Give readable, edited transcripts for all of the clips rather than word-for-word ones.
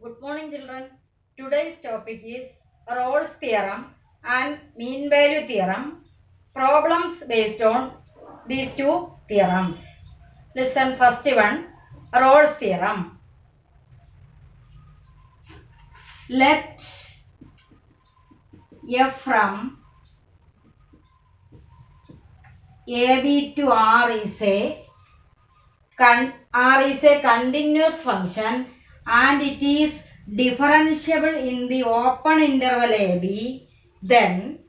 Good morning, children. Today's topic is Rolle's theorem and mean value theorem. Problems based on these two theorems. Listen, first one, Rolle's theorem. Let f from AB to R is a continuous function and it is differentiable in the open interval AB, then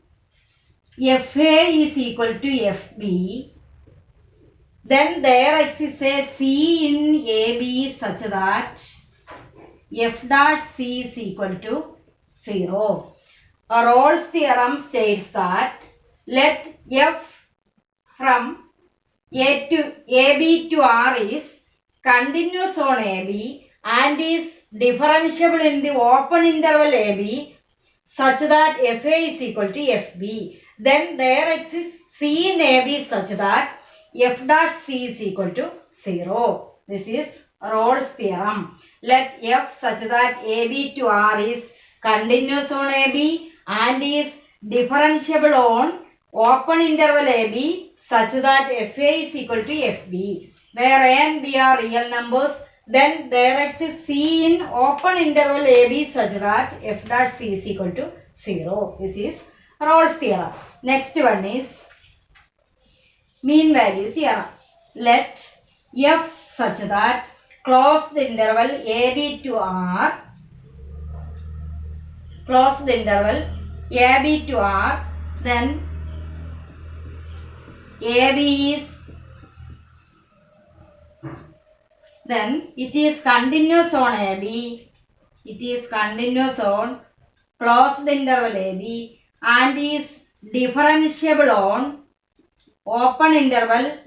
FA is equal to FB, then there exists a C in AB such that F dot C is equal to 0. Rolle's theorem states that let F from AB to R is continuous on AB and is differentiable in the open interval AB such that FA is equal to FB. Then there exists C in AB such that F dot C is equal to 0. This is Rolle's theorem. Let F such that AB to R is continuous on AB and is differentiable on open interval AB such that FA is equal to FB. Where A and B are real numbers, then there exists C in open interval AB such that F dot C is equal to 0. This is Rolle's theorem. Next one is mean value theorem. Let F such that closed interval AB to R, then AB is, then it is continuous on AB, closed interval AB and is differentiable on open interval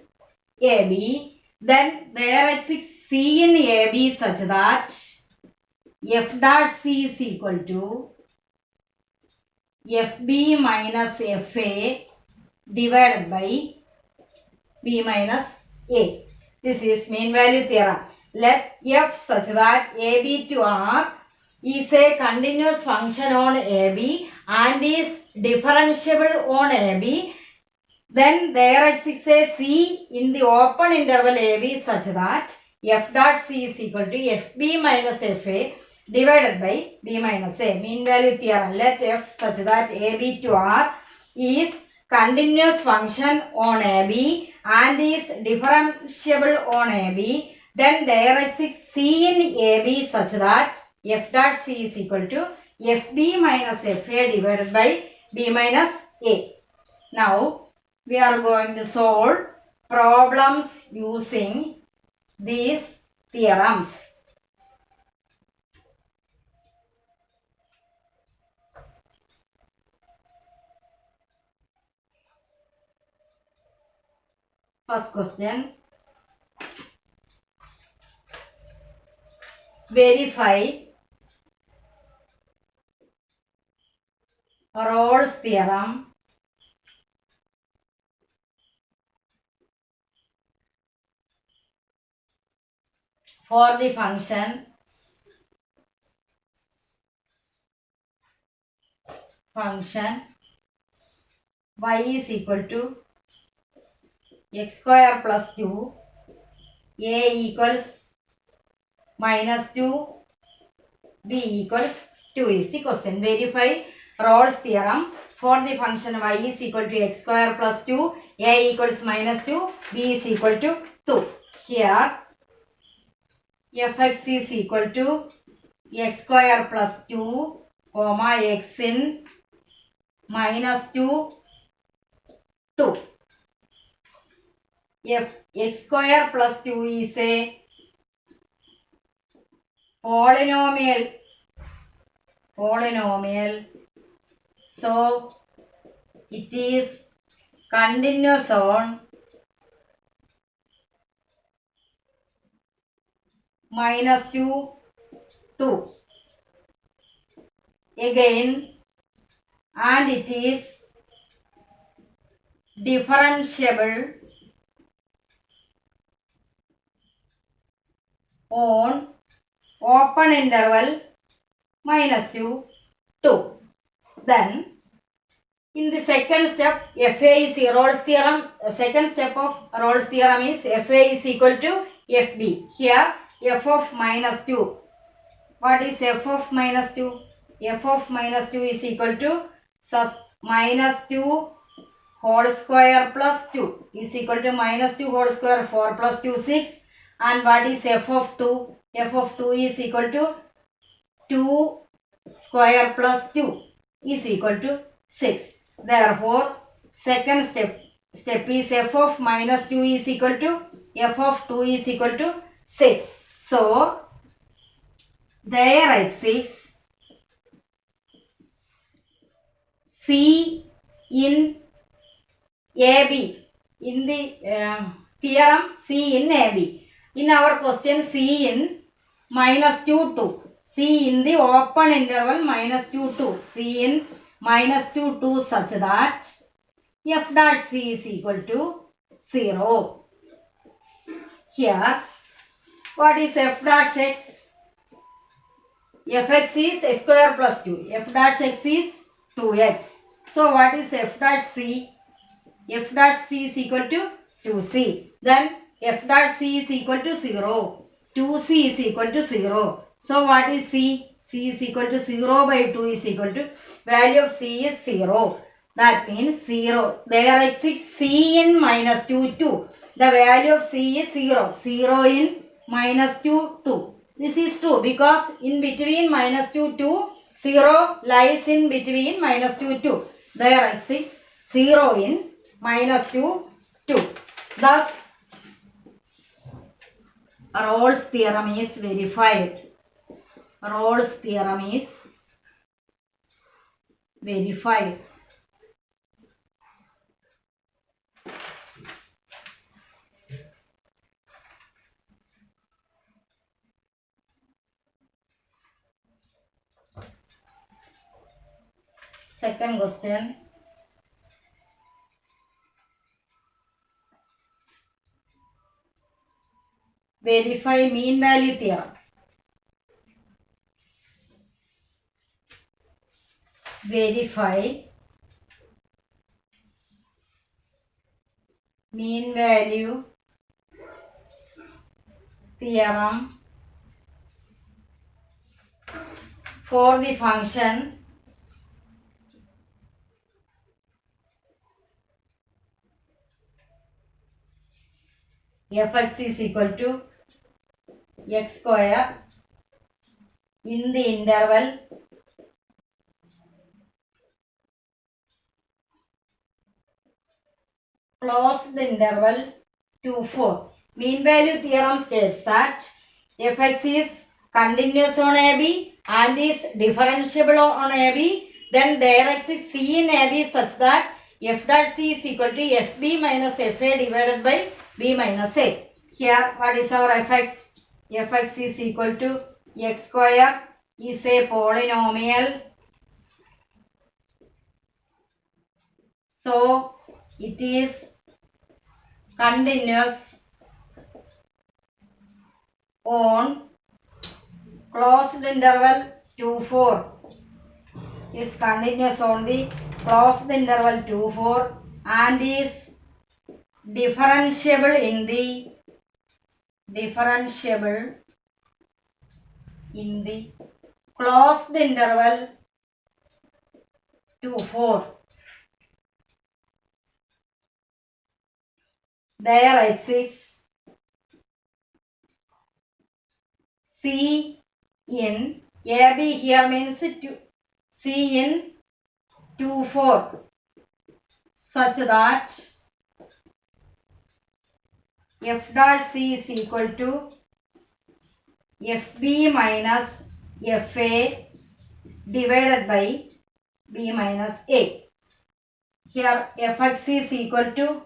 AB, then there exists C in AB such that F dot C is equal to FB minus FA divided by B minus A. This is mean value theorem. Let F such that AB to R is a continuous function on AB and is differentiable on AB. Then there exists a C in the open interval AB such that F dot C is equal to FB minus FA divided by B minus A. Mean value theorem. Let F such that AB to R is continuous function on AB and is differentiable on AB. Then there exists C in AB such that F dot C is equal to FB minus FA divided by B minus A. Now we are going to solve problems using these theorems. First question. Verify Rolle's theorem for the function y is equal to x square plus 2, a equals minus 2, b equals 2 is the question. Verify Rolle's theorem for the function y is equal to x square plus 2, a equals minus 2, b is equal to 2. Here fx is equal to x square plus 2, comma x in minus 2, 2. If x square plus 2 is a polynomial, so it is continuous on minus 2, 2. Again, and it is differentiable on open interval minus 2, 2. Then in the second step, FA is Rolle's theorem. Second step of Rolle's theorem is FA is equal to FB. Here f of minus 2. What is f of minus 2? F of minus 2 is equal to minus 2 whole square plus 2 is equal to minus 2 whole square 4 plus 2 6. And what is f of 2? F of 2 is equal to 2 square plus 2 is equal to 6. Therefore, second step is f of minus 2 is equal to f of 2 is equal to 6. So, there exists C in AB. In the theorem, C in AB. In our question, C in minus 2, 2. C in the open interval minus 2, 2. C in minus 2, 2 such that f dot C is equal to 0. Here, what is f dot x? Fx is x square plus 2. F dot x is 2x. So, what is f dot C? F dot C is equal to 2c. Then, f dot C is equal to 0. 2c is equal to 0. So, what is C? C is equal to 0 by 2 is equal to value of C is 0. That means 0. There exists C in minus 2, 2. The value of C is 0. 0 in minus 2, 2. This is true because in between minus 2, 2, 0 lies in between minus 2, 2. There exists 0 in minus 2, 2. Thus, Rolle's theorem is verified. Rolle's theorem is verified. Second question. Verify mean value theorem. Verify mean value theorem for the function fx is equal to x square in the interval closed interval 2, 4. Mean value theorem states that fx is continuous on AB and is differentiable on AB. Then there exists C in AB such that f dot C is equal to fb minus fa divided by b minus a. Here, what is our fx? Fx is equal to x square is a polynomial. So, it is continuous on closed interval 2, 4. Is continuous on the closed interval 2, 4 and is differentiable in the closed interval 2, 4. There exists C in AB here means C in 2, 4 such that f dot C is equal to fb minus fa divided by b minus a. Here fx is equal to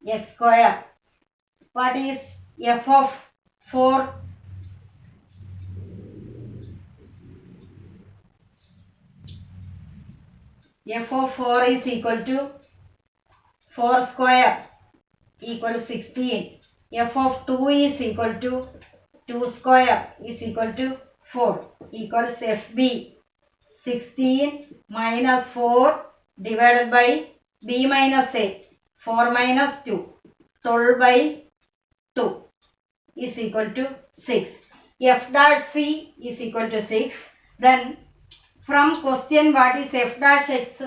x square. What is f of 4? F of 4 is equal to 4 square equal to 16. F of 2 is equal to 2 square is equal to 4 equals FB 16 minus 4 divided by B minus A 4 minus 2 12 by 2 is equal to 6. F dash C is equal to 6. Then from question what is F dash X?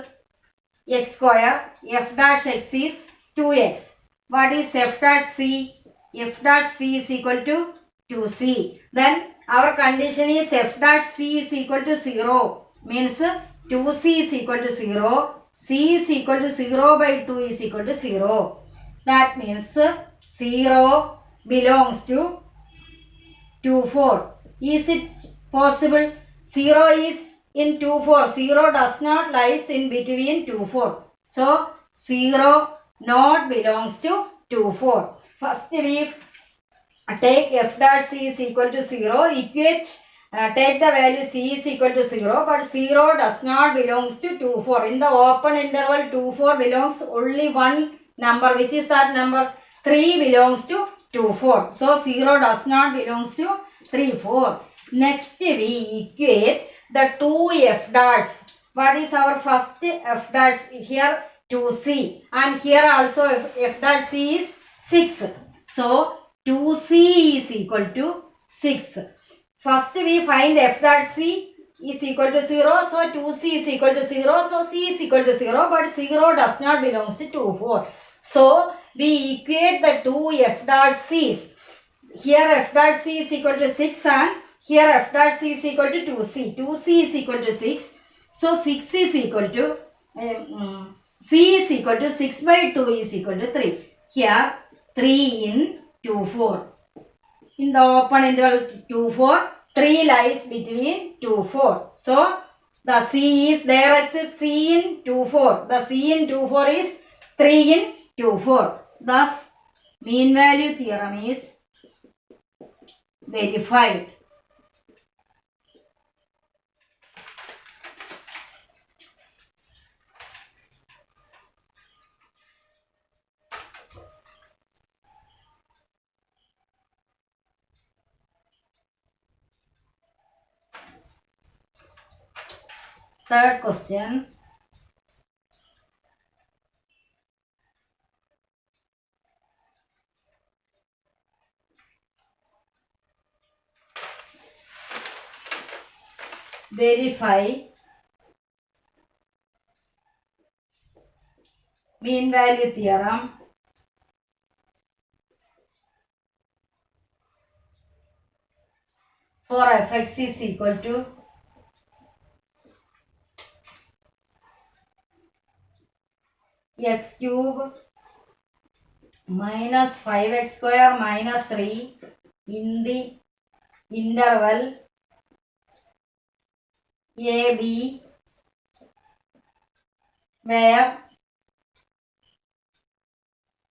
X square. F dash X is 2X. What is F dash C? F dash C is equal to 2C. Then our condition is F dash C is equal to 0. Means 2C is equal to 0. C is equal to 0 by 2 is equal to 0. That means 0 belongs to 2, 4. Is it possible? 0 is in 2, 4. 0 does not lies in between 2, 4. So 0 not belongs to 2, 4. First we take F dash C is equal to 0. Equate, take the value C is equal to 0. But 0 does not belongs to 2, 4. In the open interval 2, 4 belongs only one number. Which is that number? 3 belongs to 2, 4. So 0 does not belongs to 3, 4. Next we equate the two F dash. What is our first F dash? Here 2C. And here also F dash C is 6. So 2C is equal to 6. First we find F dash C is equal to 0. So 2C is equal to 0. So C is equal to 0. But 0 does not belongs to 2, 4. So we equate the two F dash C's. Here F dash C is equal to 6 and here F dash C is equal to 2C. 2C is equal to 6. So 6 is equal to, C is equal to 6 by 2 is equal to 3. Here 3 in 2, 4. In the open interval 2, 4, 3 lies between 2, 4. So the C is, there exists C in 2, 4. The C in 2, 4 is 3 in 2, 4. Thus mean value theorem is verified. Third question. Verify mean value theorem for Fx is equal to x cube minus 5x square minus 3 in the interval AB where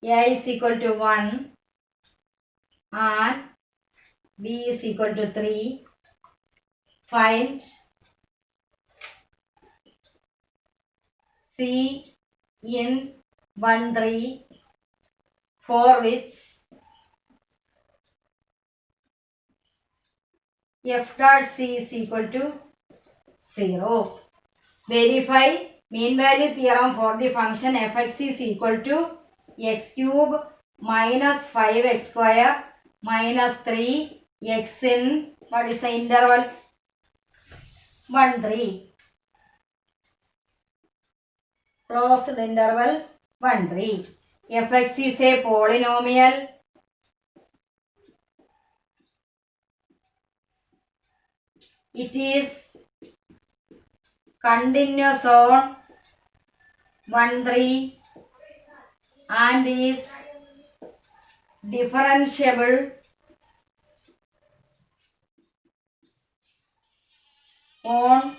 A is equal to 1 and B is equal to 3. Find C in 1, 3 for which F dot C is equal to 0. Verify mean value theorem for the function fx is equal to x cube minus 5x square minus 3 x in, what is the interval? 1, 3. Closed interval 1, 3. Fx is a polynomial. It is continuous on 1, 3 and is differentiable on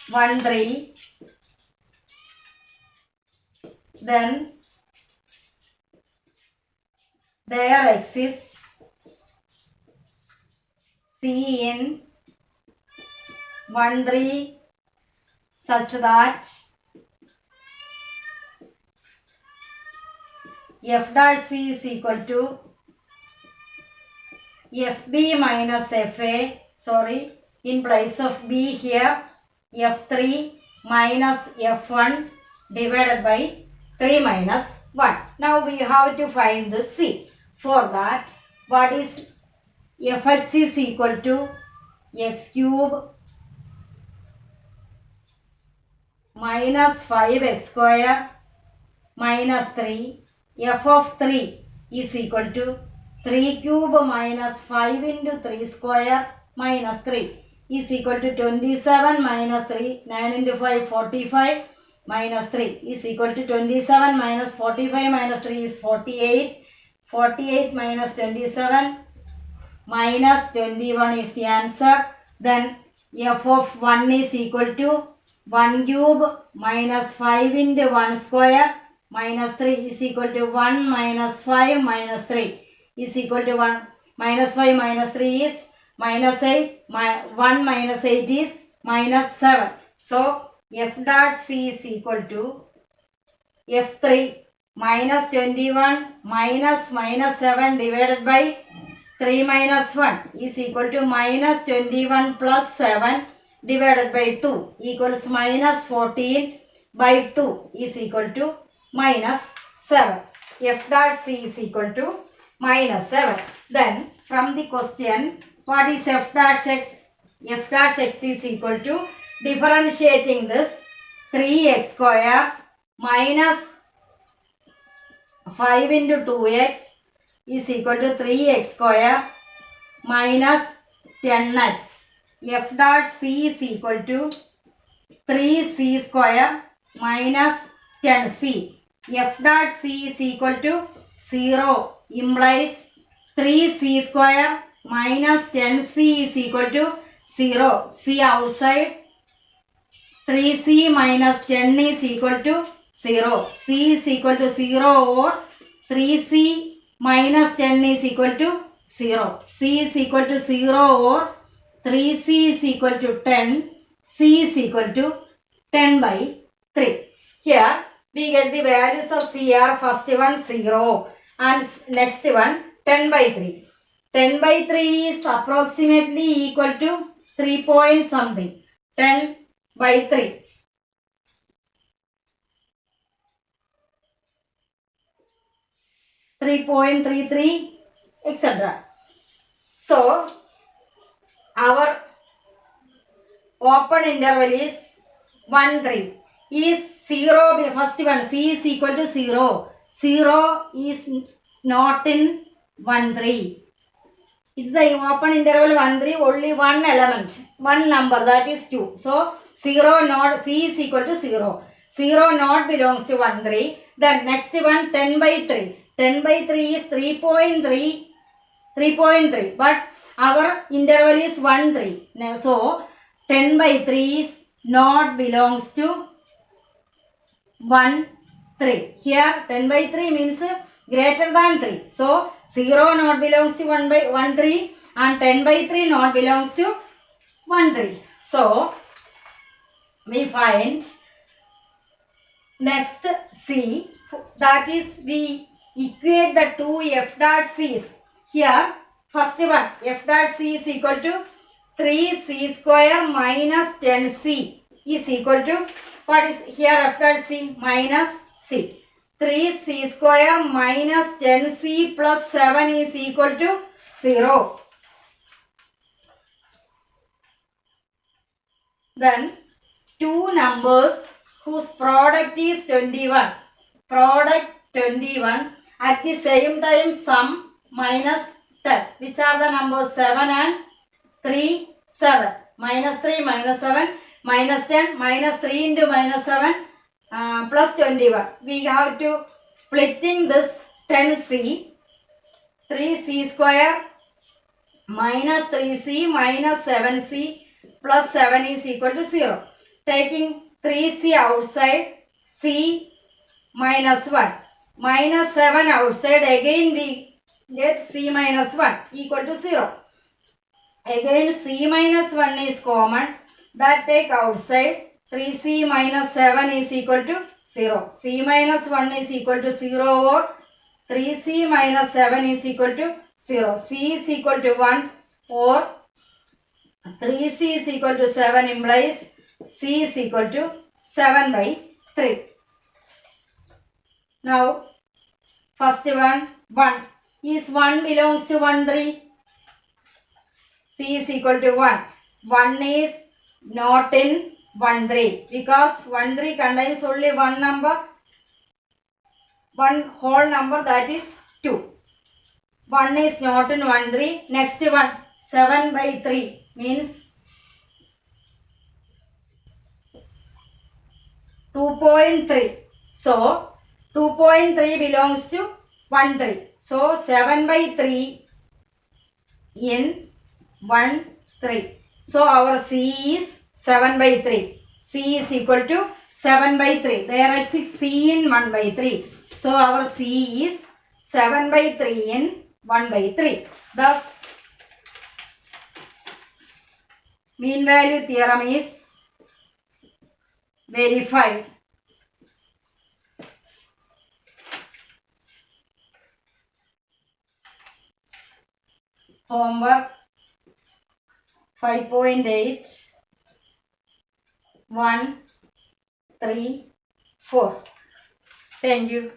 1, 3. Then there exists C in 1, 3 such that f dot C is equal to FB minus FA, sorry, in place of B here, F3 minus F1 divided by 3 minus 1. Now we have to find the C. For that, what is Fx is equal to x cube minus 5x square minus 3. F of 3 is equal to 3 cube minus 5 into 3 square minus 3 is equal to 27 minus 3, 9 into 5, 45 minus 3 is equal to 27 minus 45 minus 3 is 48. 48 minus 27 minus 21 is the answer. Then f of 1 is equal to 1 cube minus 5 into 1 square minus 3 is equal to 1 minus 5 minus 3 is equal to 1. Minus 5 minus 3 is minus 8. 1 minus 8 is minus 7. So f dot c is equal to f3 minus 21 minus 7 divided by 3 minus 1 is equal to minus 21 plus 7 divided by 2 equals minus 14 by 2 is equal to minus 7. F dot c is equal to minus 7. Then from the question, what is f dash x? F dash x is equal to differentiating this 3x square minus 5 into 2x is equal to 3x square minus 10x. F dot c is equal to 3c square minus 10c. F dot c is equal to 0 implies 3c square minus 10c is equal to 0. C outside, 3c minus 10 is equal to 0. C is equal to 0 or 3c minus 10 is equal to 0. C is equal to 0 or 3c is equal to 10. C is equal to 10 by 3. Here we get the values of C are first one 0 and next one 10 by 3. 10 by 3 is approximately equal to 3 point something. 10 by 3. 3.33 etc. So our open interval is 1 3. Is 0 first one c is equal to 0. 0 is not in 1 3. It's the open interval 1 3, only one element, one number, that is 2. So 0 not, c is equal to 0. 0 not belongs to 1 3. Then next one 10 by 3. 10 by 3 is 3.3. 3.3. But our interval is 1 3. Now, so 10 by 3 is not belongs to 1 3. Here 10 by 3 means greater than 3. So 0 not belongs to 1 by 1 3 and 10 by 3 not belongs to 1 3. So we find next C, that is we equate the two f dot c's. Here first one f dot c is equal to 3c square minus 10c is equal to, what is here f dot c? Minus c. 3c square minus 10c plus 7 is equal to 0. Then two numbers whose product is 21. Product 21 at the same time sum minus 10. Which are the numbers 7 and 3? 7. Minus 3 minus 7 minus 10 minus 3 into minus 7 plus 21. We have to splitting this 10c. 3c square minus 3c minus 7c plus 7 is equal to 0. Taking 3c outside, c minus 1. Minus 7 outside, again we get c minus 1 equal to 0. Again c minus 1 is common. That take outside. 3c minus 7 is equal to 0. C minus 1 is equal to 0 or 3c minus 7 is equal to 0. C is equal to 1 or 3C is equal to 7 implies C is equal to 7 by 3. Now, first one, 1. Is 1 belongs to 1, 3? C is equal to 1. 1 is not in 1, 3 because 1, 3 contains only one number, one whole number, that is 2. 1 is not in 1, 3. Next one, 7 by 3 means 2.3. So, 2.3 belongs to 1, 3. So, 7 by 3 in 1, 3. So, our C is 7 by 3. C is equal to 7 by 3. There exists C in 1 by 3. So, our C is 7 by 3 in 1 by 3. Thus, mean value theorem is verified. Homework 5.8 1, 3, 4. Thank you.